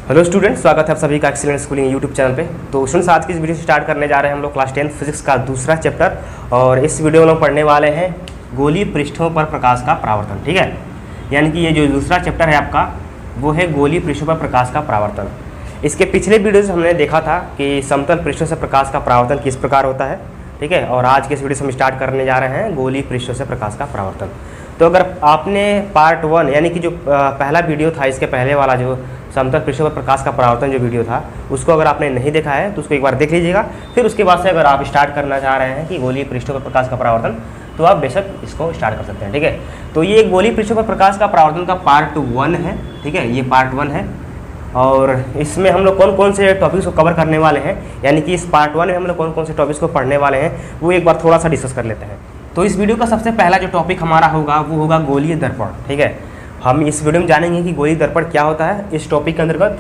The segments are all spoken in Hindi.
हेलो स्टूडेंट्स, स्वागत है आप सभी का एक्सीलेंट स्कूलिंग यूट्यूब चैनल पे। तो स्टूडेंट्स, आज की इस वीडियो से स्टार्ट करने जा रहे हैं हम लोग क्लास 10 फिजिक्स का दूसरा चैप्टर। और इस वीडियो में हम पढ़ने वाले हैं गोलीय पृष्ठों पर प्रकाश का परावर्तन। ठीक है, यानी कि ये जो दूसरा चैप्टर है आपका वो है गोलीय पृष्ठों पर प्रकाश का परावर्तन। इसके पिछले वीडियोज़ हमने देखा था कि समतल पृष्ठों से प्रकाश का परावर्तन किस प्रकार होता है। ठीक है, और आज के इस वीडियो से हम स्टार्ट करने जा रहे हैं गोलीय पृष्ठों से प्रकाश का परावर्तन। तो अगर आपने पार्ट 1 यानी कि जो पहला वीडियो था, इसके पहले वाला जो समतल पृष्ठों पर प्रकाश का परावर्तन जो वीडियो था, उसको अगर आपने नहीं देखा है तो उसको एक बार देख लीजिएगा। फिर उसके बाद से अगर आप स्टार्ट करना चाह रहे हैं कि गोलीय पृष्ठों पर प्रकाश का परावर्तन, तो आप बेशक इसको स्टार्ट कर सकते हैं। ठीक है, तो ये गोलीय पृष्ठों पर प्रकाश का परावर्तन का पार्ट 1 है। ठीक है, ये पार्ट 1 है और इसमें हम लोग कौन कौन से टॉपिक्स को कवर करने वाले हैं, यानी कि इस पार्ट 1 में हम लोग कौन कौन से टॉपिक्स को पढ़ने वाले हैं, वो एक बार थोड़ा सा डिस्कस कर लेते हैं। तो इस वीडियो का सबसे पहला जो टॉपिक हमारा होगा वो होगा गोलीय दर्पण। ठीक है, हम इस वीडियो में जानेंगे कि गोलीय दर्पण क्या होता है। इस टॉपिक के अंतर्गत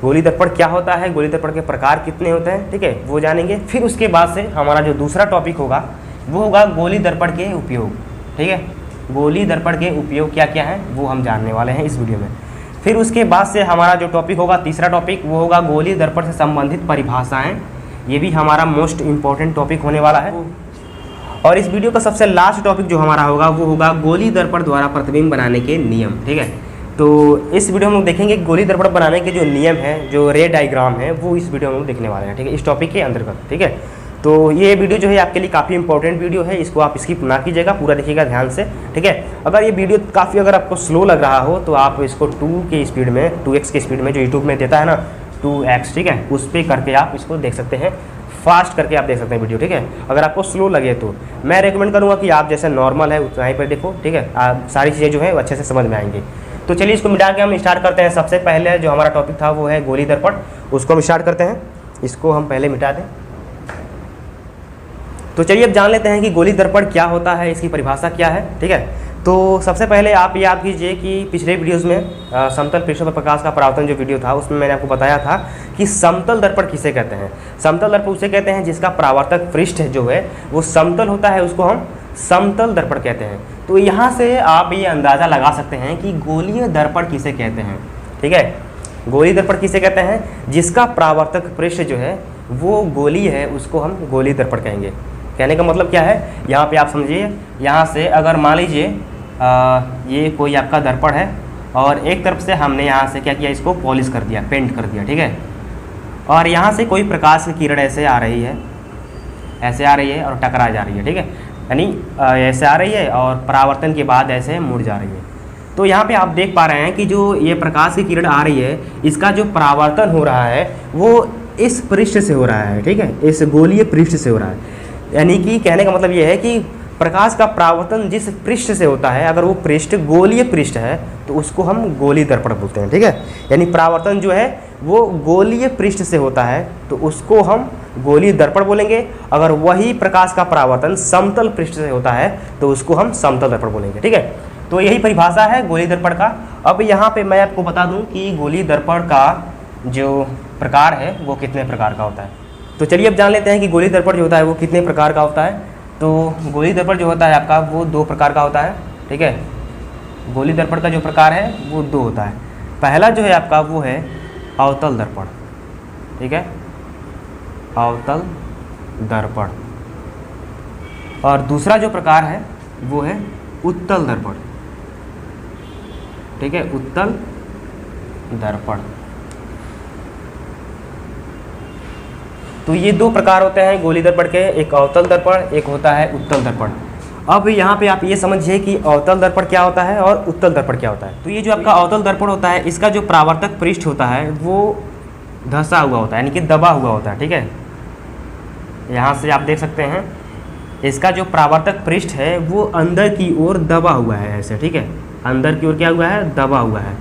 गोलीय दर्पण क्या होता है, गोलीय दर्पण के प्रकार कितने होते हैं, ठीक है, वो जानेंगे। फिर उसके बाद से हमारा जो दूसरा टॉपिक होगा वो होगा गोलीय दर्पण के उपयोग। ठीक है, गोलीय दर्पण के उपयोग क्या क्या है वो हम जानने वाले हैं इस वीडियो में। फिर उसके बाद से हमारा जो टॉपिक होगा, तीसरा टॉपिक, वो होगा गोलीय दर्पण से संबंधित परिभाषाएँ। ये भी हमारा मोस्ट इम्पॉर्टेंट टॉपिक होने वाला है। और इस वीडियो का सबसे लास्ट टॉपिक जो हमारा होगा वो होगा गोलीय दर्पण द्वारा प्रतिबिंब बनाने के नियम। ठीक है, तो इस वीडियो में हम देखेंगे गोलीय दर्पण बनाने के जो नियम हैं, जो रे डायग्राम है, वो इस वीडियो में हम देखने वाले हैं। ठीक है, इस टॉपिक के अंतर्गत। ठीक है, तो ये वीडियो जो है आपके लिए काफ़ी इंपॉर्टेंट वीडियो है, इसको आप स्किप ना कीजिएगा, पूरा देखिएगा ध्यान से। ठीक है, अगर ये वीडियो काफ़ी अगर आपको स्लो लग रहा हो तो आप इसको 2 के स्पीड में, 2x के स्पीड में जो यूट्यूब में देता है ना 2x, ठीक है, उस पर करके आप इसको देख सकते हैं, फास्ट करके आप देख सकते हैं वीडियो। ठीक है, अगर आपको स्लो लगे तो मैं रेकमेंड करूंगा कि आप जैसे नॉर्मल है उतना ही पर देखो। ठीक है, आप सारी चीज़ें जो है अच्छे से समझ में आएंगी। तो चलिए इसको मिटा के हम स्टार्ट करते हैं। सबसे पहले जो हमारा टॉपिक था वो है गोलीय दर्पण, उसको हम स्टार्ट करते हैं। इसको हम पहले मिटा दें। तो चलिए अब जान लेते हैं कि गोलीय दर्पण क्या होता है, इसकी परिभाषा क्या है। ठीक है, तो सबसे पहले आप याद कीजिए कि पिछले वीडियोज़ में समतल पृष्ठों पर प्रकाश का परावर्तन जो वीडियो था उसमें मैंने आपको बताया था कि समतल दर्पण किसे कहते हैं। समतल दर्पण उसे कहते हैं जिसका परावर्तक पृष्ठ जो है वो समतल होता है, उसको हम समतल दर्पण कहते हैं। तो यहाँ से आप ये अंदाज़ा लगा सकते हैं कि गोलीय दर्पण किसे कहते हैं। ठीक है, गोलीय दर्पण किसे कहते हैं, जिसका परावर्तक पृष्ठ जो है वो गोलीय है, उसको हम गोलीय दर्पण कहेंगे। कहने का मतलब क्या है, यहाँ पे आप समझिए, यहाँ से अगर मान लीजिए ये कोई आपका दर्पण है और एक तरफ से हमने यहाँ से क्या किया, इसको पॉलिश कर दिया, पेंट कर दिया। ठीक है, और यहाँ से कोई प्रकाश की किरण ऐसे आ रही है, ऐसे आ रही है और टकरा जा रही है। ठीक है, यानी ऐसे आ रही है और परावर्तन के बाद ऐसे मुड़ जा रही है। तो यहाँ पे आप देख पा रहे हैं कि जो ये प्रकाश की किरण आ रही है, इसका जो परावर्तन हो रहा है वो इस पृष्ठ से हो रहा है। ठीक है, इस गोलीय पृष्ठ से हो रहा है। यानी कि कहने का मतलब ये है कि प्रकाश का परावर्तन जिस पृष्ठ से होता है, अगर वो पृष्ठ गोलीय पृष्ठ है तो उसको हम गोलीय दर्पण बोलते हैं। ठीक है, यानी परावर्तन जो है वो गोलीय पृष्ठ से होता है तो उसको हम गोलीय दर्पण बोलेंगे। अगर वही प्रकाश का परावर्तन समतल पृष्ठ से होता है तो उसको हम समतल दर्पण बोलेंगे। ठीक है, तो यही परिभाषा है गोलीय दर्पण का। अब यहाँ पे मैं आपको बता दूँ कि गोलीय दर्पण का जो प्रकार है वो कितने प्रकार का होता है। तो चलिए अब जान लेते हैं कि गोलीय दर्पण जो होता है वो कितने प्रकार का होता है। तो गोलीय दर्पण जो होता है आपका वो 2 प्रकार का होता है। ठीक है, गोलीय दर्पण का जो प्रकार है वो 2 होता है। पहला जो है आपका वो है अवतल दर्पण। ठीक है, अवतल दर्पण। और दूसरा जो प्रकार है वो है उत्तल दर्पण। ठीक है, उत्तल दर्पण। तो ये 2 प्रकार होते हैं गोलीय दर्पण के, एक अवतल दर्पण, एक होता है उत्तल दर्पण। अब यहाँ पे आप ये समझिए कि अवतल दर्पण क्या होता है और उत्तल दर्पण क्या होता है। तो ये जो आपका अवतल दर्पण होता है, इसका जो परावर्तक पृष्ठ होता है वो धंसा हुआ होता है, यानी कि दबा हुआ होता है। ठीक है, यहाँ से आप देख सकते हैं इसका जो परावर्तक पृष्ठ है वो अंदर की ओर दबा हुआ है ऐसे। ठीक है, अंदर की ओर क्या हुआ है, दबा हुआ है।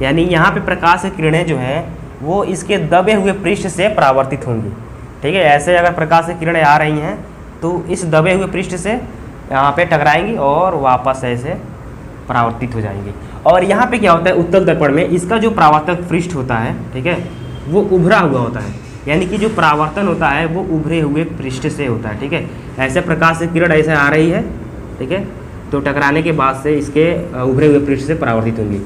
यानी यहाँ पे प्रकाश की किरणें जो है वो इसके दबे हुए पृष्ठ से परावर्तित होंगी। ठीक है, ऐसे अगर प्रकाश की किरणें आ रही हैं तो इस दबे हुए पृष्ठ से यहाँ पे टकराएंगी और वापस ऐसे परावर्तित हो जाएंगी। और यहाँ पे क्या होता है उत्तल दर्पण में, इसका जो परावर्तक पृष्ठ होता है, ठीक है, वो उभरा हुआ होता है। यानी कि जो परावर्तन होता है वो उभरे हुए पृष्ठ से होता है। ठीक है, ऐसे प्रकाश की किरण ऐसे आ रही है, ठीक है, तो टकराने के बाद से इसके उभरे हुए पृष्ठ से परावर्तित होंगी।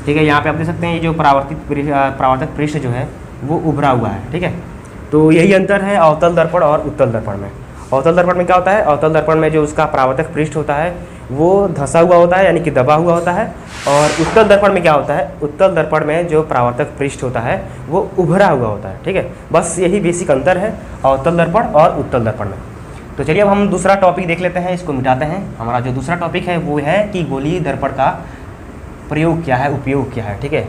ठीक है। यहाँ पे आप देख सकते हैं ये जो परावर्तक पृष्ठ जो है वो उभरा हुआ है, ठीक है। तो यही अंतर है अवतल दर्पण और उत्तल दर्पण में। अवतल दर्पण में क्या होता है, अवतल दर्पण में जो उसका परावर्तक पृष्ठ होता है वो धंसा हुआ होता है, यानी कि दबा हुआ होता है। और उत्तल दर्पण में क्या होता है, उत्तल दर्पण में जो परावर्तक पृष्ठ होता है वो उभरा हुआ होता है, ठीक है। बस यही बेसिक अंतर है अवतल दर्पण और उत्तल दर्पण में। तो चलिए अब हम दूसरा टॉपिक देख लेते हैं, इसको मिटाते हैं। हमारा जो दूसरा टॉपिक है वो है कि गोलीय दर्पण का प्रयोग क्या है, उपयोग क्या है, ठीक है।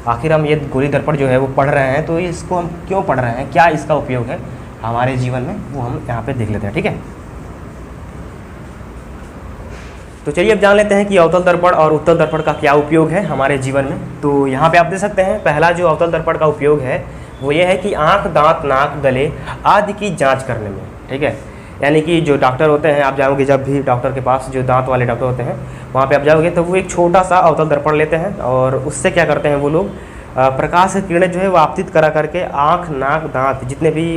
आखिर हम ये गोलीय दर्पण जो है वो पढ़ रहे हैं, तो इसको हम क्यों पढ़ रहे हैं, क्या इसका उपयोग है हमारे जीवन में, वो हम यहाँ पे देख लेते हैं, ठीक है। तो चलिए अब जान लेते हैं कि अवतल दर्पण और उत्तल दर्पण का क्या उपयोग है हमारे जीवन में। तो यहाँ पे आप देख सकते हैं पहला जो अवतल दर्पण का उपयोग है वो ये है कि आँख, दांत, नाक, गले आदि की जांच करने में, ठीक है। यानी कि जो डॉक्टर होते हैं, आप जाओगे जब भी डॉक्टर के पास, जो दांत वाले डॉक्टर होते हैं वहाँ पे आप जाओगे तो वो एक छोटा सा अवतल दर्पण लेते हैं और उससे क्या करते हैं वो लोग, प्रकाश की किरणें जो है वो आपतित करा करके आँख, नाक, दांत, जितने भी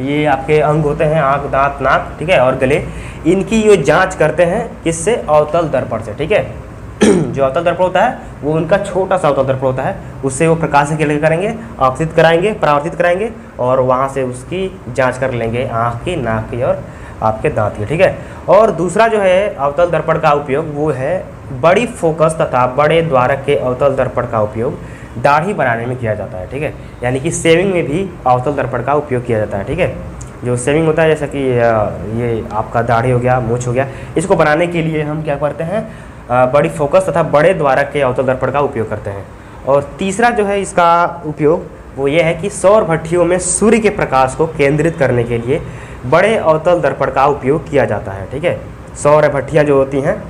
ये आपके अंग होते हैं, आँख, दांत, नाक, ठीक है, और गले, इनकी ये जांच करते हैं किससे, अवतल दर्पण से, ठीक है। जो अवतल दर्पण होता है वो उनका छोटा सा अवतल दर्पण होता है, उससे वो प्रकाश की किरणें करेंगे, आपतित कराएंगे, परावर्तित कराएंगे और वहाँ से उसकी जांच कर लेंगे आँख की, नाक की और आपके दांत की, ठीक है। और दूसरा जो है अवतल दर्पण का उपयोग वो है बड़ी फोकस तथा बड़े द्वारक के अवतल दर्पण का उपयोग दाढ़ी बनाने में किया जाता है, ठीक है। यानी कि शेविंग में भी अवतल दर्पण का उपयोग किया जाता है, ठीक है। जो शेविंग होता है, जैसा कि ये आपका दाढ़ी हो गया, मूछ हो गया, इसको बनाने के लिए हम क्या करते हैं, बड़ी फोकस तथा बड़े द्वारक के अवतल दर्पण का उपयोग करते हैं। और तीसरा जो है इसका उपयोग वो ये है कि सौर भट्टियों में सूर्य के प्रकाश को केंद्रित करने के लिए बड़े अवतल दर्पण का उपयोग किया जाता है, ठीक है। सौर भट्टियाँ जो होती हैं,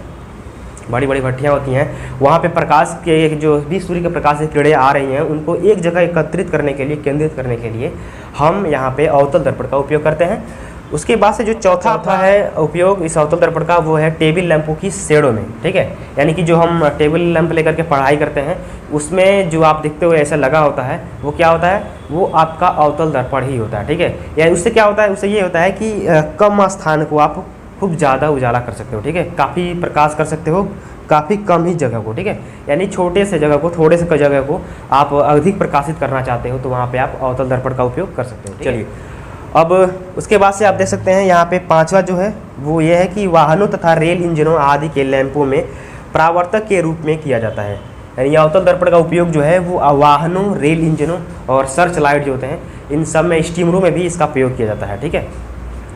बड़ी बड़ी भट्टियाँ होती हैं, वहाँ पे प्रकाश के जो भी सूर्य के प्रकाश की किरणें आ रही हैं उनको एक जगह एकत्रित करने के लिए, केंद्रित करने के लिए हम यहाँ पे अवतल दर्पण का उपयोग करते हैं। उसके बाद से जो चौथा है उपयोग इस अवतल दर्पण का वो है टेबल लैंपों की शेडों में, ठीक है। यानी कि जो हम टेबल लैंप लेकर के पढ़ाई करते हैं उसमें जो आप देखते हो ऐसा लगा होता है वो क्या होता है, वो आपका अवतल दर्पण ही होता है, ठीक है। यानी उससे क्या होता है, उससे ये होता है कि कम स्थान को आप खूब ज़्यादा उजाला कर सकते हो, ठीक है। काफ़ी प्रकाश कर सकते हो काफ़ी कम ही जगह को, ठीक है। यानी छोटे से जगह को, थोड़े से जगह को आप अधिक प्रकाशित करना चाहते हो तो वहाँ पे आप अवतल दर्पण का उपयोग कर सकते हो। चलिए अब उसके बाद से आप देख सकते हैं यहाँ पे पांचवा जो है वो ये है कि वाहनों तथा रेल इंजनों आदि के लैंपों में परावर्तक के रूप में किया जाता है। यानी अवतल दर्पण का उपयोग जो है वो वाहनों, रेल इंजनों और सर्च लाइट जो होते हैं इन सब में, स्टीमरों में भी इसका प्रयोग किया जाता है, ठीक है।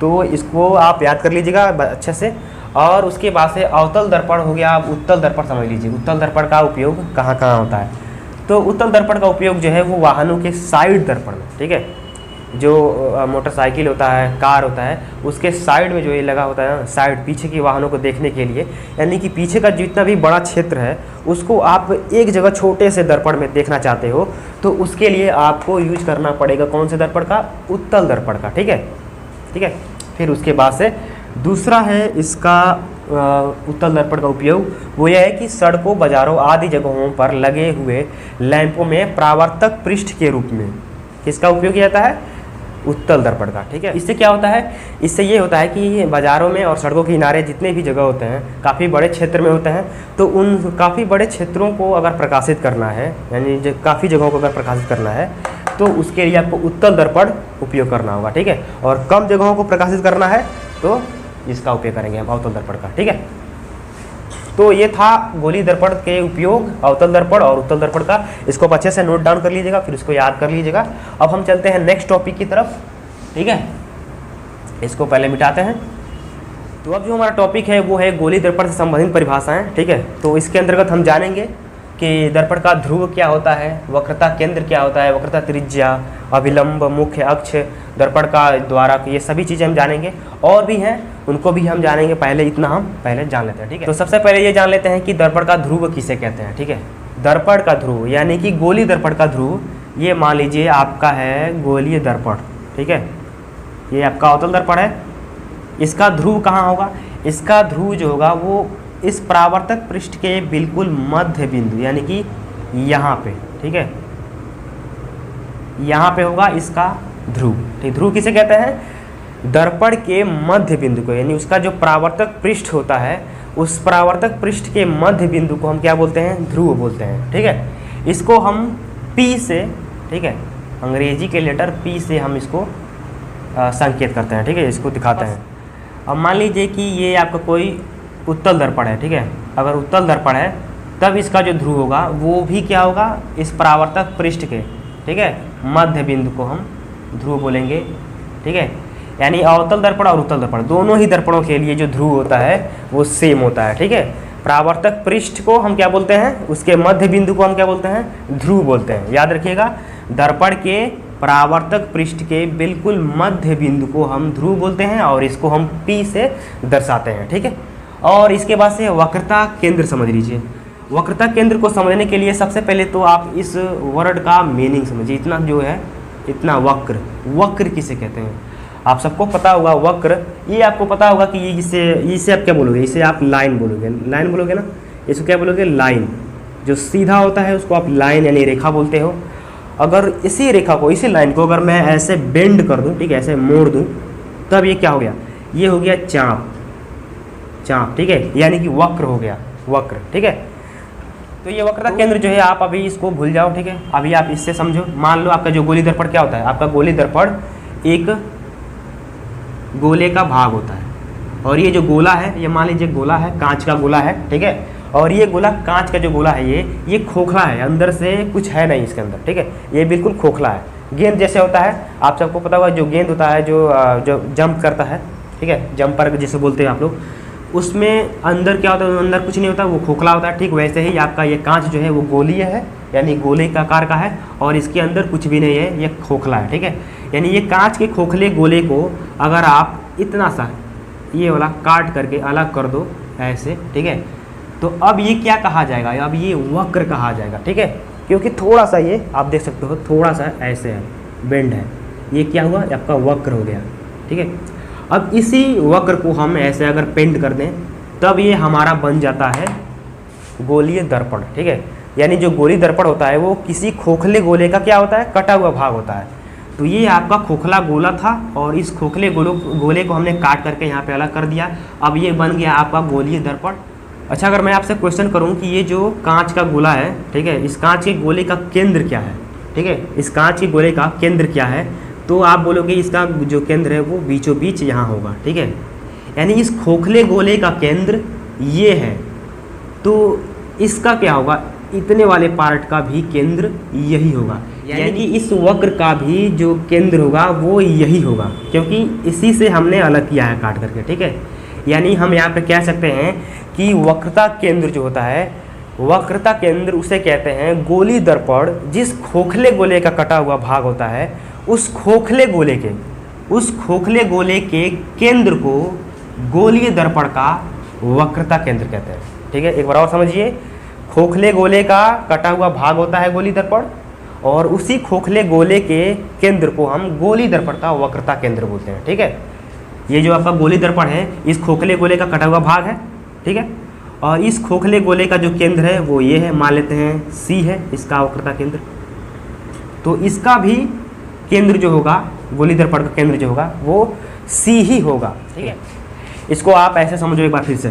तो इसको आप याद कर लीजिएगा अच्छे से। और उसके बाद से अवतल दर्पण हो गया, आप उत्तल दर्पण समझ लीजिए। उत्तल दर्पण का उपयोग कहाँ कहाँ होता है, तो उत्तल दर्पण का उपयोग जो है वो वाहनों के साइड दर्पण में, ठीक है। जो मोटरसाइकिल होता है, कार होता है, उसके साइड में जो ये लगा होता है, साइड पीछे के वाहनों को देखने के लिए, यानी कि पीछे का जितना भी बड़ा क्षेत्र है उसको आप एक जगह छोटे से दर्पण में देखना चाहते हो तो उसके लिए आपको यूज करना पड़ेगा कौन से दर्पण का, उत्तल दर्पण का, ठीक है, ठीक है। फिर उसके बाद से दूसरा है इसका उत्तल दर्पण का उपयोग वो यह है कि सड़कों, बाजारों आदि जगहों पर लगे हुए लैंपों में परावर्तक पृष्ठ के रूप में किसका उपयोग किया जाता है, उत्तल दर्पण का, ठीक है। इससे क्या होता है, इससे ये होता है कि बाज़ारों में और सड़कों के किनारे जितने भी जगह होते हैं काफ़ी बड़े क्षेत्र में होते हैं, तो उन काफ़ी बड़े क्षेत्रों को अगर प्रकाशित करना है, यानी जो काफ़ी जगहों को अगर प्रकाशित करना है तो उसके लिए आपको उत्तल दर्पण उपयोग करना होगा, ठीक है। और कम जगहों को प्रकाशित करना है तो इसका उपयोग करेंगे हम अवतल दर्पण का, ठीक है। तो ये था गोलीय दर्पण के उपयोग, अवतल दर्पण और उत्तल दर्पण का। इसको आप अच्छे से नोट डाउन कर लीजिएगा, फिर इसको याद कर लीजिएगा। अब हम चलते हैं नेक्स्ट टॉपिक की तरफ, ठीक है। इसको पहले मिटाते हैं। तो अब जो हमारा टॉपिक है वो है गोलीय दर्पण से संबंधित परिभाषाएं, ठीक है। तो इसके अंतर्गत हम जानेंगे कि दर्पण का ध्रुव क्या होता है, वक्रता केंद्र क्या होता है, वक्रता त्रिज्या, अभिलंब, मुख्य अक्ष, दर्पण का द्वारक, ये सभी चीज़ें हम जानेंगे। और भी हैं उनको भी हम जानेंगे, पहले इतना हम पहले जान लेते हैं, ठीक है। तो सबसे पहले ये जान लेते हैं कि दर्पण का ध्रुव किसे कहते हैं, ठीक है। दर्पण का ध्रुव यानी कि गोलीय दर्पण का ध्रुव, ये मान लीजिए आपका है गोलीय दर्पण, ठीक है। ये आपका अवतल दर्पण है, इसका ध्रुव कहाँ होगा, इसका ध्रुव जो होगा वो इस परावर्तक पृष्ठ के बिल्कुल मध्य बिंदु यानी कि यहाँ पे, ठीक है, यहाँ पे होगा इसका ध्रुव, ठीक। ध्रुव किसे कहते हैं, दर्पण के मध्य बिंदु को, यानी उसका जो परावर्तक पृष्ठ होता है उस परावर्तक पृष्ठ के मध्य बिंदु को हम क्या बोलते हैं, ध्रुव बोलते हैं। ठीक है, इसको हम P से, ठीक है, अंग्रेजी के लेटर P से हम इसको संकेत करते हैं। ठीक है, इसको दिखाते हैं। अब मान लीजिए कि ये आपका कोई उत्तल दर्पण है। ठीक है, अगर उत्तल दर्पण है तब इसका जो ध्रुव होगा वो भी क्या होगा, इस परावर्तक पृष्ठ के, ठीक है, मध्य बिंदु को हम ध्रुव बोलेंगे। ठीक है, यानी अवतल दर्पण और उत्तल दर्पण दोनों ही दर्पणों के लिए जो ध्रुव होता है वो सेम होता है। ठीक है, परावर्तक पृष्ठ को हम क्या बोलते हैं, उसके मध्य बिंदु को हम क्या बोलते हैं, ध्रुव बोलते हैं। याद रखिएगा, दर्पण के परावर्तक पृष्ठ के बिल्कुल मध्य बिंदु को हम ध्रुव बोलते हैं और इसको हम P से दर्शाते हैं। ठीक है, और इसके बाद से वक्रता केंद्र समझ लीजिए। वक्रता केंद्र को समझने के लिए सबसे पहले तो आप इस वर्ड का मीनिंग समझिए। इतना जो है, इतना वक्र, वक्र किसे कहते हैं आप सबको पता होगा। वक्र, ये आपको पता होगा कि ये इसे आप क्या बोलोगे, इसे आप लाइन बोलोगे। लाइन बोलोगे ना, इसको क्या बोलोगे, लाइन। जो सीधा होता है उसको आप लाइन यानी रेखा बोलते हो। अगर इसी रेखा को, इसी लाइन को अगर मैं ऐसे बेंड कर दूं, ठीक है, ऐसे मोड़ दूं, तब ये क्या हो गया, ये हो गया चाप, चाप। ठीक है, यानी कि वक्र हो गया, वक्र। ठीक है, तो ये वक्रता केंद्र जो है आप अभी इसको भूल जाओ। ठीक है, अभी आप इससे समझो। मान लो आपका जो गोली दर्पण क्या होता है, आपका गोली दर्पण एक गोले का भाग होता है और ये जो गोला है, ये मान लीजिए गोला है, कांच का गोला है। ठीक है, और ये गोला, कांच का जो गोला है ये खोखला है, अंदर से कुछ है नहीं इसके अंदर। ठीक है, ये बिल्कुल खोखला है। गेंद जैसे होता है, आप सबको पता होगा, जो गेंद होता है जो जंप करता है, ठीक है, जंपर जैसे बोलते हैं आप लोग, उसमें अंदर क्या होता है, अंदर कुछ नहीं होता, वो खोखला होता है। ठीक वैसे ही आपका ये कांच जो है वो गोलीय है, यानी गोले का आकार का है और इसके अंदर कुछ भी नहीं है, ये खोखला है। ठीक है, यानी ये कांच के खोखले गोले को अगर आप इतना सा ये वाला काट करके अलग कर दो ऐसे, ठीक है, तो अब ये क्या कहा जाएगा, अब ये वक्र कहा जाएगा। ठीक है, क्योंकि थोड़ा सा ये आप देख सकते हो, थोड़ा सा ऐसे है, बेंड है, ये क्या हुआ, आपका वक्र हो गया। ठीक है, अब इसी वक्र को हम ऐसे अगर पेंट कर दें तब ये हमारा बन जाता है गोलीय दर्पण। ठीक है, यानी जो गोली दर्पण होता है वो किसी खोखले गोले का क्या होता है, कटा हुआ भाग होता है। तो ये आपका खोखला गोला था और इस खोखले गोले को हमने काट करके यहाँ पे अलग कर दिया। अब ये बन गया आपका गोलीय दर्पण। अच्छा, अगर मैं आपसे क्वेश्चन करूँ कि ये जो कांच का गोला है, ठीक है, इस कांच के गोले का केंद्र क्या है, ठीक है, इस कांच के गोले का केंद्र क्या है, तो आप बोलोगे इसका जो केंद्र है वो बीचों बीच यहाँ होगा। ठीक है, यानी इस खोखले गोले का केंद्र ये है, तो इसका क्या होगा, इतने वाले पार्ट का भी केंद्र यही होगा, यानी कि इस वक्र का भी जो केंद्र होगा वो यही होगा, क्योंकि इसी से हमने अलग किया है काट करके। ठीक है, यानी हम यहाँ पे कह सकते हैं कि वक्रता केंद्र जो होता है, वक्रता केंद्र उसे कहते हैं गोली दर्पण जिस खोखले गोले का कटा हुआ भाग होता है, उस खोखले गोले के केंद्र को गोलीय दर्पण का वक्रता केंद्र कहते हैं। ठीक है, एक बार और समझिए, खोखले गोले का कटा हुआ भाग होता है गोली दर्पण और उसी खोखले गोले के केंद्र को हम गोली दर्पण का वक्रता केंद्र बोलते हैं। ठीक है, ये जो आपका गोली दर्पण है, इस खोखले गोले का कटा हुआ भाग है। ठीक है, और इस खोखले गोले का जो केंद्र है वो ये है, मान लेते हैं C है इसका वक्रता केंद्र, तो इसका भी केंद्र जो होगा, गोली दर्पण का केंद्र जो होगा वो C ही होगा। ठीक है, इसको आप ऐसे समझो एक बार फिर से।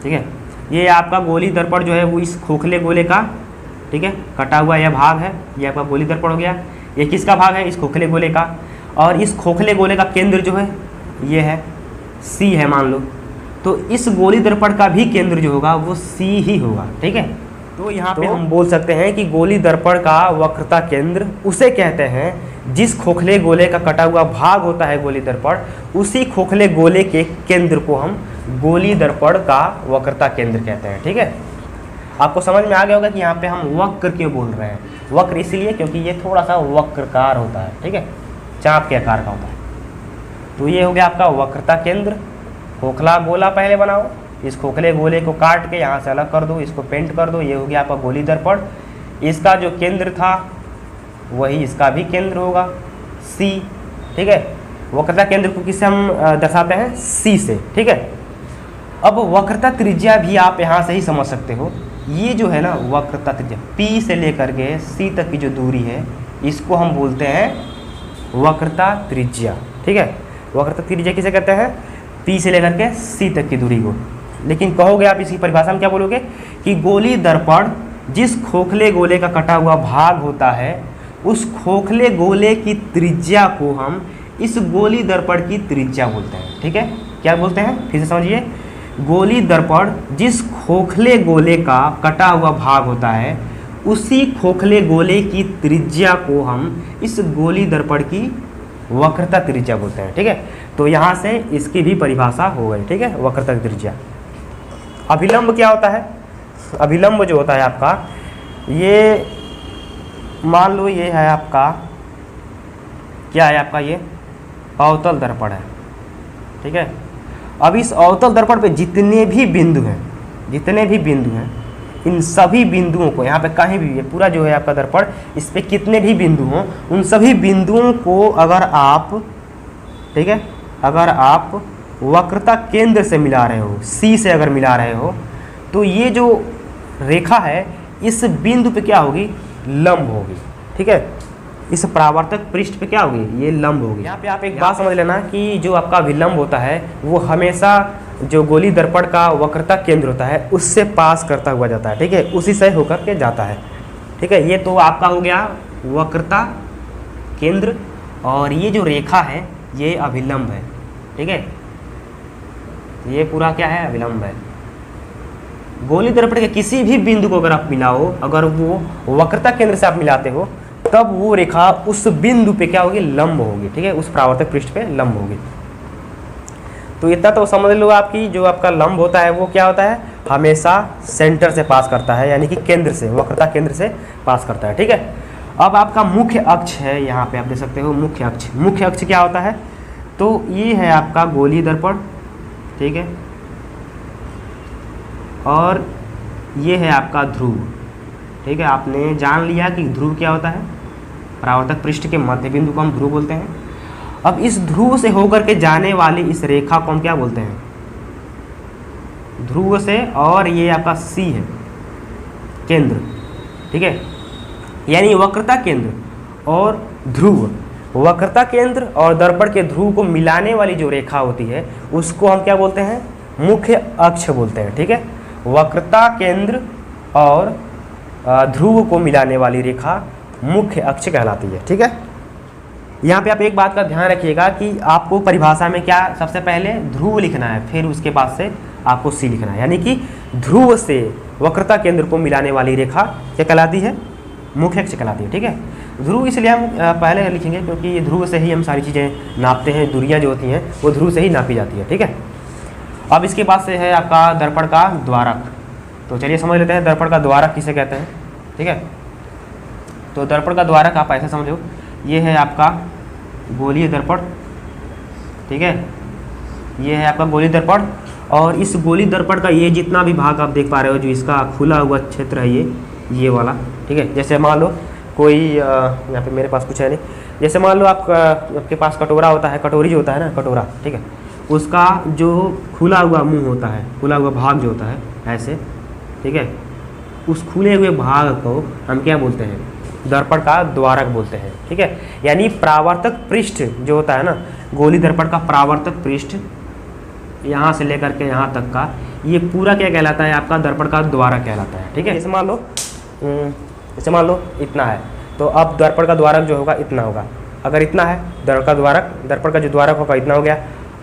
ठीक है, ये आपका गोली दर्पण जो है वो इस खोखले गोले का, ठीक है, कटा हुआ यह भाग है, ये आपका गोली दर्पण हो गया। ये किसका भाग है, इस खोखले गोले का, और इस खोखले गोले का केंद्र जो है ये है C है मान लो, तो इस गोली दर्पण का भी केंद्र जो होगा वो C ही होगा। ठीक है, तो यहाँ पे हम बोल सकते हैं कि गोली दर्पण का वक्रता केंद्र उसे कहते हैं जिस खोखले गोले का कटा हुआ भाग होता है गोली दर्पण, उसी खोखले गोले के केंद्र को हम गोली दर्पण का वक्रता केंद्र कहते हैं। ठीक है, आपको समझ में आ गया होगा कि यहाँ पे हम वक्र क्यों बोल रहे हैं। वक्र इसलिए क्योंकि ये थोड़ा सा वक्रकार होता है। ठीक है, चाप के आकार का होता है। तो ये हो गया आपका वक्रता केंद्र। खोखला गोला पहले बनाओ, इस खोखले गोले को काट के यहाँ से अलग कर दो, इसको पेंट कर दो, ये हो गया आपका गोली दर्पण। इसका जो केंद्र था वही इसका भी केंद्र होगा C। ठीक है, वक्रता केंद्र को किससे हम दर्शाते हैं, C से। ठीक है, अब वक्रता त्रिज्या भी आप यहाँ से ही समझ सकते हो। ये जो है ना वक्रता त्रिज्या, P से लेकर के C तक की जो दूरी है इसको हम बोलते हैं वक्रता त्रिज्या। ठीक है, वक्रता त्रिज्या किसे कहते हैं, P से लेकर के C तक की दूरी को। लेकिन कहोगे आप इसकी परिभाषा में क्या बोलोगे कि गोली दर्पण जिस खोखले गोले का कटा हुआ भाग होता है उस खोखले गोले की त्रिज्या को हम इस गोली दर्पण की त्रिज्या बोलते हैं। ठीक है, क्या बोलते हैं फिर से समझिए, गोली दर्पण जिस खोखले गोले का कटा हुआ भाग होता है उसी खोखले गोले की त्रिज्या को हम इस गोली दर्पण की वक्रता त्रिज्या बोलते हैं। ठीक है, तो यहाँ से इसकी भी परिभाषा हो गई। ठीक है, वक्रता त्रिज्या। अभिलंब क्या होता है? अभिलंब जो होता है आपका, ये मान लो ये है आपका, क्या है आपका, ये अवतल दर्पण है। ठीक है, अब इस अवतल दर्पण पे जितने भी बिंदु हैं इन सभी बिंदुओं को, यहाँ पे कहीं भी ये पूरा जो है आपका दर्पण, इस पे कितने भी बिंदु हों उन सभी बिंदुओं को अगर आप, ठीक है, अगर आप वक्रता केंद्र से मिला रहे हो, सी से अगर मिला रहे हो, तो ये जो रेखा है इस बिंदु पे क्या होगी, लंब होगी। ठीक है, इस परावर्तक पृष्ठ पे क्या होगी, ये लंब होगी। यहाँ पे आप एक बात समझ लेना कि जो आपका विलंब होता है वो हमेशा जो गोली दर्पण का वक्रता केंद्र होता है उससे पास करता हुआ जाता है। ठीक है, उसी से होकर के जाता है। ठीक है, ये तो आपका हो गया वक्रता केंद्र, और ये जो रेखा है ये अभिलंब है। ठीक है, ये पूरा क्या है, अभिलंब है। गोली दर्पण के किसी भी बिंदु को अगर आप मिलाओ, अगर वो वक्रता केंद्र से आप मिलाते हो, तब वो रेखा उस बिंदु पे क्या होगी, लंब होगी। ठीक है, उस परावर्तक पृष्ठ पे लंब होगी। तो इतना तो समझ लो आपकी, जो आपका लंब होता है वो क्या होता है, हमेशा सेंटर से पास करता है, यानी कि केंद्र से, वक्रता केंद्र से पास करता है। ठीक है, अब आपका मुख्य अक्ष है, यहाँ पे आप देख सकते हो मुख्य अक्ष। मुख्य अक्ष क्या होता है, तो ये है आपका गोली दर्पण। ठीक है, और ये है आपका ध्रुव। ठीक है, आपने जान लिया कि ध्रुव क्या होता है, परावर्तक पृष्ठ के मध्य बिंदु को हम ध्रुव बोलते हैं। अब इस ध्रुव से होकर के जाने वाली इस रेखा को हम क्या बोलते हैं, ध्रुव से, और ये आपका सी है केंद्र। ठीक है, यानी वक्रता केंद्र और ध्रुव, वक्रता केंद्र और दर्पण के ध्रुव को मिलाने वाली जो रेखा होती है उसको हम क्या बोलते हैं, मुख्य अक्ष बोलते हैं। ठीक है, वक्रता केंद्र और ध्रुव को मिलाने वाली रेखा मुख्य अक्ष कहलाती है। ठीक है, यहाँ पे आप एक बात का ध्यान रखिएगा कि आपको परिभाषा में क्या सबसे पहले ध्रुव लिखना है, फिर उसके बाद से आपको सी लिखना है, यानी कि ध्रुव से वक्रता केंद्र को मिलाने वाली रेखा क्या कहलाती है, मुख्य अक्ष कहलाती है। ठीक है, ध्रुव इसलिए हम पहले लिखेंगे क्योंकि ये ध्रुव से ही हम सारी चीज़ें नापते हैं, दूरियाँ जो होती हैं वो ध्रुव से ही नापी जाती है। ठीक है, अब इसके बाद से है आपका दर्पण का द्वारक। तो चलिए समझ लेते हैं दर्पण का द्वारक किसे कहते हैं। ठीक है, तो दर्पण का द्वारक आप ऐसे समझो, ये है आपका गोलीय दर्पण। ठीक है, ये है आपका गोलीय दर्पण, और इस गोलीय दर्पण का ये जितना भी भाग आप देख पा रहे हो, जो इसका खुला हुआ क्षेत्र है ये वाला। ठीक है, जैसे मान लो कोई यहाँ पे मेरे पास कुछ है नहीं, जैसे मान लो आपके पास कटोरा होता है, कटोरी जो होता है ना, कटोरा। ठीक है, उसका जो खुला हुआ मुंह होता है, खुला हुआ भाग जो होता है ऐसे, ठीक है, उस खुले हुए भाग को हम क्या बोलते हैं, दर्पण का द्वारक बोलते हैं। ठीक है, यानी परावर्तक पृष्ठ जो होता है ना, गोली दर्पण का परावर्तक पृष्ठ यहाँ से लेकर के यहाँ तक का, ये पूरा क्या कहलाता है, आपका दर्पण का द्वारक कहलाता है। ठीक है, जैसे मान लो इतना है, तो अब दर्पण का द्वारक जो होगा इतना होगा। अगर इतना है दर्पण का जो द्वारक होगा इतना हो गया,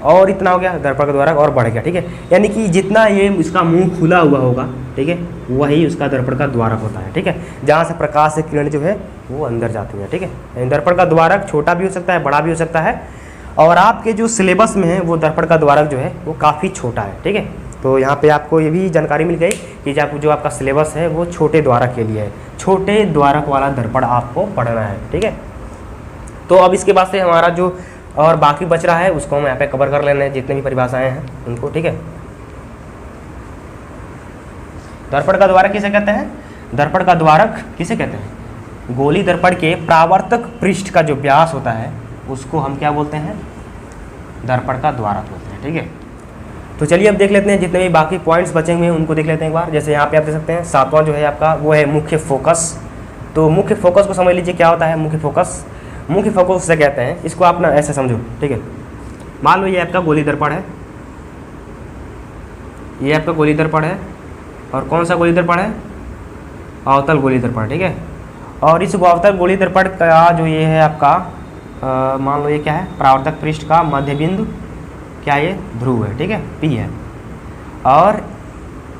और इतना हो गया, दर्पण का द्वारक और बढ़ गया। ठीक है, यानी कि जितना ये इसका मुंह खुला हुआ होगा, ठीक है, वही उसका दर्पण का द्वारक होता है। ठीक है, जहाँ से प्रकाश से किरण जो है वो अंदर जाती है। ठीक है, यानी दर्पण का द्वारक छोटा भी हो सकता है, बड़ा भी हो सकता है, और आपके जो सिलेबस में है वो दर्पण का द्वारक जो है वो काफ़ी छोटा है। ठीक है, तो यहाँ पे आपको ये भी जानकारी मिल गई कि जो आपका सिलेबस है वो छोटे द्वारक के लिए है, छोटे द्वारक वाला दर्पण आपको पढ़ना है। ठीक है, तो अब इसके बाद से हमारा जो और बाकी बच रहा है उसको हम यहाँ पे कवर कर लेना है, जितने भी परिभाषाएं हैं उनको। ठीक है, दर्पण का द्वारक किसे कहते हैं, दर्पण का द्वारक किसे कहते हैं, गोली दर्पण के परावर्तक पृष्ठ का जो व्यास होता है उसको हम क्या बोलते हैं, दर्पण का द्वारक बोलते हैं। ठीक है, तो चलिए अब देख लेते हैं जितने भी बाकी पॉइंट्स बचे हुए हैं उनको देख लेते हैं एक बार। जैसे यहाँ पे आप देख सकते हैं 7वां जो है आपका वो है मुख्य फोकस। तो मुख्य फोकस को समझ लीजिए क्या होता है मुख्य फोकस। मुख्य फोकस से कहते हैं, इसको आप ना ऐसे समझो। ठीक है, मान लो ये आपका गोली दर्पण है, ये आपका गोलीय दर्पण है। और कौन सा गोलीय दर्पण है? अवतल गोलीय दर्पण, ठीक है। और इस अवतल गोलीय दर्पण का जो ये है आपका मान लो ये क्या है, परावर्तक पृष्ठ का मध्य बिंदु, क्या ये ध्रुव है, ठीक है, P है। और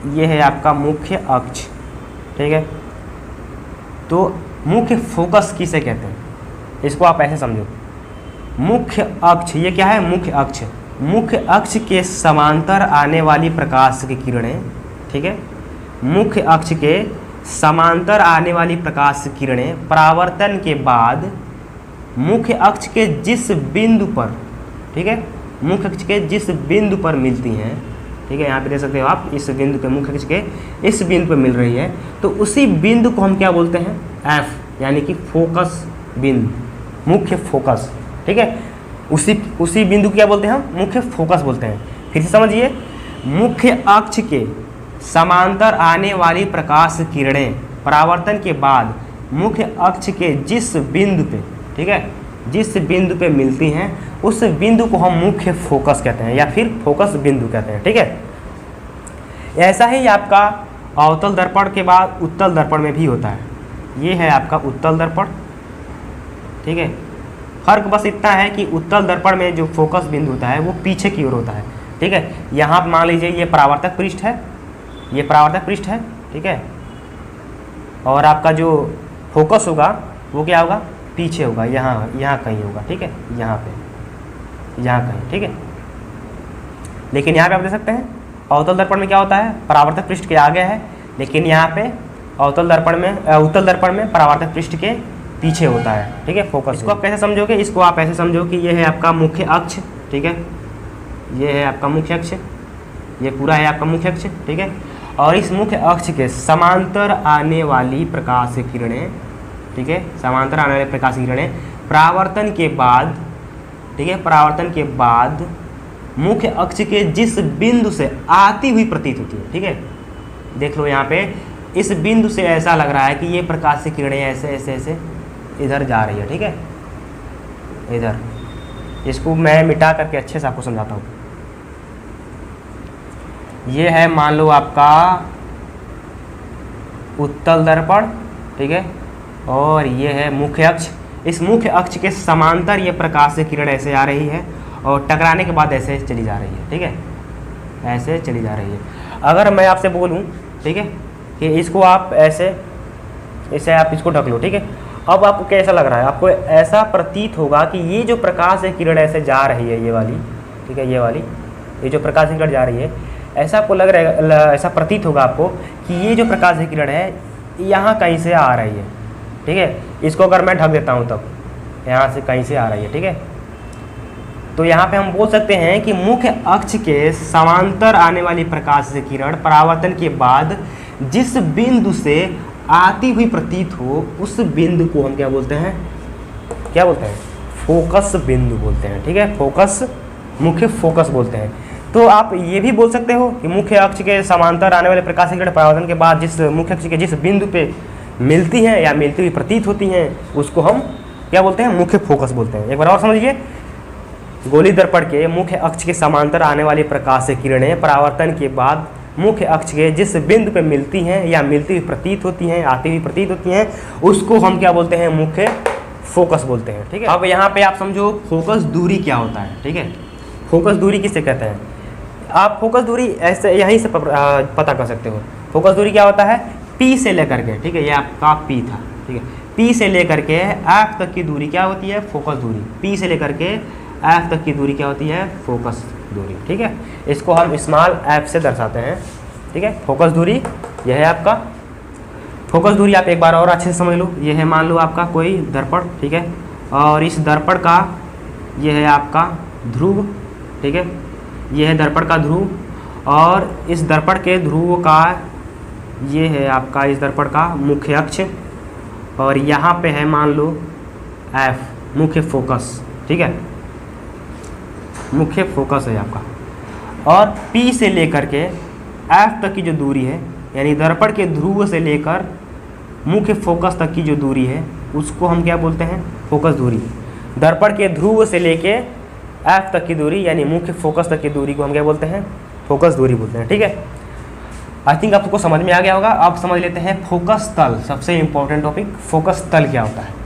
ये है आपका मुख्य अक्ष, ठीक है। तो मुख्य फोकस किसे कहते हैं, इसको आप ऐसे समझो। मुख्य अक्ष, ये क्या है, मुख्य अक्ष। मुख्य अक्ष के समांतर आने वाली प्रकाश की किरणें, ठीक है, मुख्य अक्ष के समांतर आने वाली प्रकाश की किरणें परावर्तन के बाद मुख्य अक्ष के जिस बिंदु पर, ठीक है, मुख्य अक्ष के जिस बिंदु पर मिलती हैं, ठीक है, यहाँ पे देख सकते हो आप, इस बिंदु पे, मुख्य अक्ष के इस बिंदु पे मिल रही है, तो उसी बिंदु को हम क्या बोलते हैं, F, यानी कि फोकस बिंदु, मुख्य फोकस, ठीक है। उसी बिंदु को क्या बोलते हैं हम, मुख्य फोकस बोलते हैं। फिर से समझिए, मुख्य अक्ष के समांतर आने वाली प्रकाश किरणें परावर्तन के बाद मुख्य अक्ष के जिस बिंदु पे, ठीक है, जिस बिंदु पे मिलती हैं, उस बिंदु को हम मुख्य फोकस कहते हैं या फिर फोकस बिंदु कहते हैं, ठीक है। ऐसा ही आपका अवतल दर्पण के बाद उत्तल दर्पण में भी होता है। ये है आपका उत्तल दर्पण, ठीक है। फर्क बस इतना है कि उत्तल दर्पण में जो फोकस बिंदु होता है वो पीछे की ओर होता है, ठीक है। यहाँ मान लीजिए ये परावर्तक पृष्ठ है, ये परावर्तक पृष्ठ है, ठीक है। और आपका जो फोकस होगा वो क्या होगा, पीछे होगा, यहाँ कहीं होगा, ठीक है, यहाँ कहीं, ठीक है। लेकिन यहाँ पे आप देख सकते हैं अवतल दर्पण में क्या होता है, परावर्तक पृष्ठ के आगे है, लेकिन यहाँ पे उत्तल दर्पण में परावर्तक पृष्ठ के पीछे होता है, ठीक है, फोकस। इसको आप कैसे समझोगे, इसको आप ऐसे समझो कि ये है आपका मुख्य अक्ष, ठीक है, ये है आपका मुख्य अक्ष, ये पूरा है आपका मुख्य अक्ष, ठीक है। और इस मुख्य अक्ष के समांतर आने वाली प्रकाश किरणें, ठीक है, समांतर आने वाली प्रकाश किरणें परावर्तन के बाद, ठीक है, परावर्तन के बाद मुख्य अक्ष के जिस बिंदु से आती हुई प्रतीत होती है, ठीक है। देख लो यहाँ पे इस बिंदु से ऐसा लग रहा है कि ये प्रकाश की किरणें ऐसे ऐसे ऐसे इधर जा रही है, ठीक है, इधर। इसको मैं मिटा करके अच्छे से आपको समझाता हूँ। ये है मान लो आपका उत्तल दर्पण, ठीक है, और ये है मुख्य अक्ष। इस मुख्य अक्ष के समांतर ये प्रकाश की किरण ऐसे आ रही है और टकराने के बाद ऐसे चली जा रही है, ठीक है, ऐसे चली जा रही है। अगर मैं आपसे बोलूं, ठीक है, कि इसको आप ऐसे आप इसको ढक लो, ठीक है। अब आपको कैसा लग रहा है, आपको ऐसा प्रतीत होगा कि ये जो प्रकाश की किरण ऐसे जा रही है, ये वाली, ठीक है, ये वाली, ये जो प्रकाश की किरण जा रही है, ऐसा आपको लग रहा है, ऐसा प्रतीत होगा आपको कि ये जो प्रकाश की किरण है यहाँ कहीं से आ रही है, ठीक है। इसको अगर मैं ढक देता हूँ तब यहाँ से कहीं से आ रही है, ठीक है। तो यहाँ पे हम बोल सकते हैं कि मुख्य अक्ष के समांतर आने वाली प्रकाश की किरण परावर्तन के बाद जिस बिंदु से आती हुई प्रतीत हो, उस बिंदु को हम क्या बोलते हैं, क्या बोलते हैं, फोकस बिंदु बोलते हैं, ठीक है, फोकस, मुख्य फोकस बोलते हैं। तो आप ये भी बोल सकते हो कि मुख्य अक्ष के समांतर आने वाले प्रकाश की किरण परावर्तन के बाद जिस मुख्य अक्ष के जिस बिंदु पे मिलती हैं या मिलती हुई प्रतीत होती हैं, उसको हम क्या बोलते हैं, मुख्य फोकस बोलते हैं। एक बार और समझिए, गोलीय दर्पण के मुख्य अक्ष के समांतर आने वाली प्रकाश की किरणें परावर्तन के बाद मुख्य अक्ष के जिस बिंदु पे मिलती हैं या मिलती हुई प्रतीत होती हैं, आती हुई प्रतीत होती हैं, उसको हम क्या बोलते हैं, मुख्य फोकस बोलते हैं, ठीक है। अब यहाँ पे आप समझो फोकस दूरी क्या होता है, ठीक है। फोकस दूरी किसे कहते हैं, आप फोकस दूरी ऐसे यहीं से पता कर सकते हो। फोकस दूरी क्या होता है, P से लेकर के, ठीक है, ये आपका P था, ठीक है, P से लेकर के F तक की दूरी क्या होती है, फोकस दूरी। P से लेकर के F तक की दूरी क्या होती है, फोकस दूरी, ठीक है। इसको हम स्मॉल f से दर्शाते हैं, ठीक है। फोकस दूरी यह है आपका फोकस दूरी। आप एक बार और अच्छे से समझ लो, ये है मान लो आपका कोई दर्पण, ठीक है, और इस दर्पण का ये है आपका ध्रुव, ठीक है, ये है दर्पण का ध्रुव, और इस दर्पण के ध्रुव का ये है आपका इस दर्पण का मुख्य अक्ष, और यहाँ पे है मान लो F, मुख्य फोकस, ठीक है, मुख्य फोकस है आपका। और P से लेकर के F तक की जो दूरी है, यानी दर्पण के ध्रुव से लेकर मुख्य फोकस तक की जो दूरी है, उसको हम क्या बोलते हैं, फोकस दूरी। दर्पण के ध्रुव से लेके F तक की दूरी यानी मुख्य फोकस तक की दूरी को हम क्या बोलते हैं, फोकस दूरी बोलते हैं, ठीक है। आई थिंक आपको समझ में आ गया होगा। अब समझ लेते हैं फोकस तल, सबसे इंपॉर्टेंट टॉपिक, फोकस तल क्या होता है।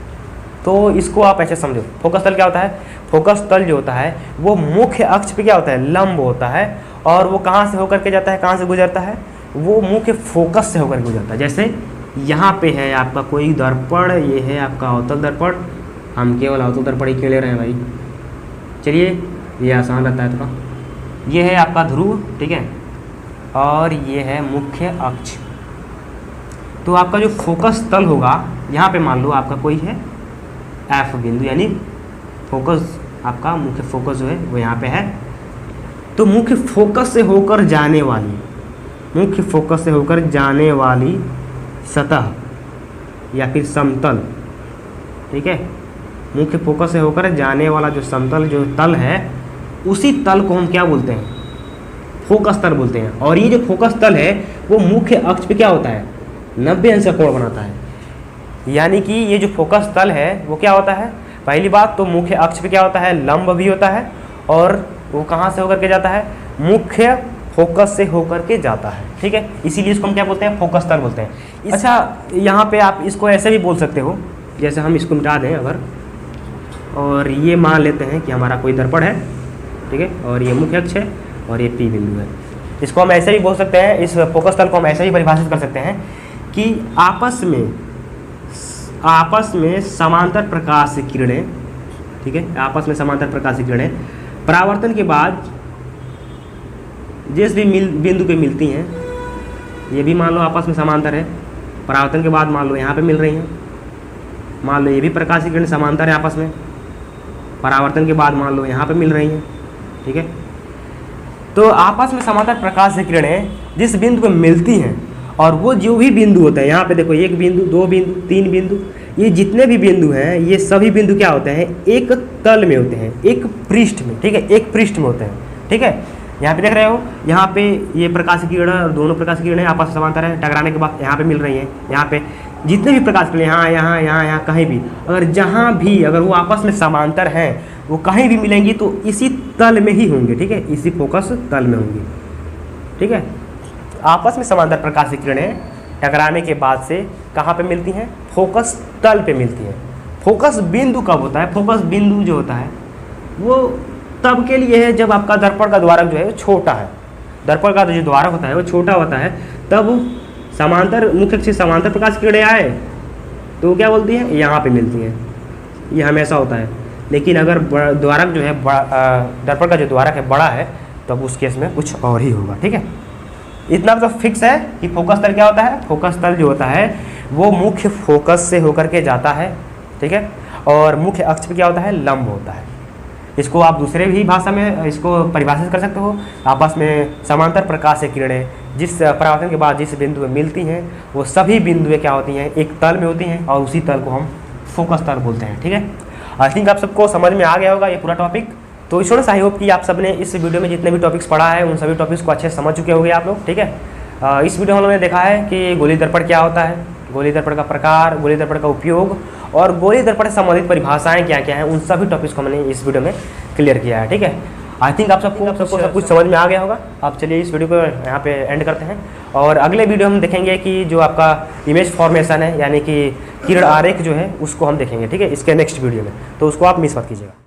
तो इसको आप ऐसे समझो, फोकस तल क्या होता है। फोकस तल जो होता है वो मुख्य अक्ष पे क्या होता है, लंब होता है, और वो कहाँ से होकर के जाता है, कहाँ से गुजरता है, वो मुख्य फोकस से होकर गुजरता है। जैसे यहाँ पे है आपका कोई दर्पण, ये है आपका अवतल दर्पण, हम केवल अवतल दर्पण ही क्यों ले रहे हैं भाई, चलिए ये आसान रहता है थोड़ा। ये है आपका ध्रुव, ठीक है, और ये है मुख्य अक्ष। तो आपका जो फोकस तल होगा, यहाँ पे मान लो आपका कोई है एफ बिंदु, यानी फोकस, आपका मुख्य फोकस जो है वो यहाँ पे है। तो मुख्य फोकस से होकर जाने वाली, मुख्य फोकस से होकर जाने वाली सतह या फिर समतल, ठीक है, मुख्य फोकस से होकर जाने वाला जो समतल, जो तल है, उसी तल को हम क्या बोलते हैं, फोकस तल बोलते हैं। और ये जो फोकस तल है वो मुख्य अक्ष पे क्या होता है, 90 अंश का कोण बनाता है। यानी कि ये जो फोकस तल है वो क्या होता है, पहली बात तो मुख्य अक्ष पे क्या होता है, लंब भी होता है, और वो कहाँ से होकर के जाता है, मुख्य फोकस से होकर के जाता है, ठीक है। इसीलिए इसको हम क्या बोलते हैं, फोकस तल बोलते हैं। अच्छा, यहाँ पे आप इसको ऐसे भी बोल सकते हो, जैसे हम इसको मिटा दें अगर, और ये मान लेते हैं कि हमारा कोई दर्पण है, ठीक है, और ये मुख्य अक्ष है और ये पी बिंदु है। इसको हम ऐसे भी बोल सकते हैं, इस फोकस तल को हम ऐसे ही परिभाषित कर सकते हैं कि आपस में समांतर प्रकाश किरणें, ठीक है, आपस में समांतर प्रकाश किरणें परावर्तन के बाद जिस भी बिंदु पे मिलती हैं, ये भी मान लो आपस में समांतर है, परावर्तन के बाद मान लो यहाँ पे मिल रही हैं, मान लो ये भी प्रकाश किरण समांतर है आपस में, परावर्तन के बाद मान लो यहाँ पे मिल रही हैं, ठीक है। तो आपस में समांतर प्रकाश किरणें जिस बिंदु पे मिलती हैं, और वो जो भी बिंदु होता है, यहाँ पे देखो एक बिंदु, दो बिंदु, तीन बिंदु, ये जितने भी बिंदु हैं, ये सभी बिंदु क्या होते हैं, एक तल में होते हैं, एक पृष्ठ में, ठीक है, एक पृष्ठ में होते हैं, ठीक है। यहाँ पे देख रहे हो, यहाँ पे ये प्रकाश की किरण और दोनों प्रकाश की किरणें आपस में समांतर है, टकराने के बाद यहाँ पे मिल रही हैं। यहाँ पे जितने भी प्रकाश किरणें यहाँ यहाँ यहाँ यहाँ कहीं भी, अगर जहाँ भी अगर वो आपस में समांतर हैं, वो कहीं भी मिलेंगी तो इसी तल में ही होंगे, ठीक है, इसी फोकस तल में होंगी, ठीक है। आपस में समांतर प्रकाश की किरणें टकराने के बाद से कहाँ पे मिलती हैं, फोकस तल पे मिलती हैं। फोकस बिंदु कब होता है, फोकस बिंदु जो होता है वो तब के लिए है जब आपका दर्पण का द्वारक जो है वो छोटा है, दर्पण का जो द्वारक होता है वो छोटा होता है, तब समांतर, मुख्य अक्ष से समांतर प्रकाश किरणें आए तो क्या बोलती है, यहाँ पे मिलती हैं, ये हमेशा होता है। लेकिन अगर द्वारक जो है, दर्पण का जो द्वारक है बड़ा है, तब उस केस में कुछ और ही होगा, ठीक है। इतना तो फिक्स है कि फोकस तल क्या होता है, फोकस तल जो होता है वो मुख्य फोकस से होकर के जाता है, ठीक है, और मुख्य अक्ष पे क्या होता है, लंब होता है। इसको आप दूसरे भी भाषा में इसको परिभाषित कर सकते हो, आपस में समांतर प्रकाश से किरणें जिस परावर्तन के बाद जिस बिंदु में मिलती हैं, वो सभी बिंदुएं क्या होती हैं, एक तल में होती हैं, और उसी तल को हम फोकस तल बोलते हैं, ठीक है। आई थिंक आप सबको समझ में आ गया होगा ये पूरा टॉपिक। तो स्टूडेंट्स, आई होप कि आप सबने इस वीडियो में जितने भी टॉपिक्स पढ़ा है उन सभी टॉपिक्स को अच्छे से समझ चुके होंगे आप लोग, ठीक है। इस वीडियो में हम लोगों ने देखा है कि गोली दर्पण क्या होता है, गोली दर्पण का प्रकार, गोली दर्पण का उपयोग, और गोली दर्पण से संबंधित परिभाषाएं क्या क्या हैं, उन सभी टॉपिक्स को हमने इस वीडियो में क्लियर किया है, ठीक है। आई थिंक आप सबको सब कुछ समझ में आ गया होगा। आप चलिए इस वीडियो को यहाँ पे एंड करते हैं, और अगले वीडियो हम देखेंगे कि जो आपका इमेज फॉर्मेशन है, यानी कि किरण आरेख जो है उसको हम देखेंगे, ठीक है, इसके नेक्स्ट वीडियो में। तो उसको आप मिस मत कीजिएगा।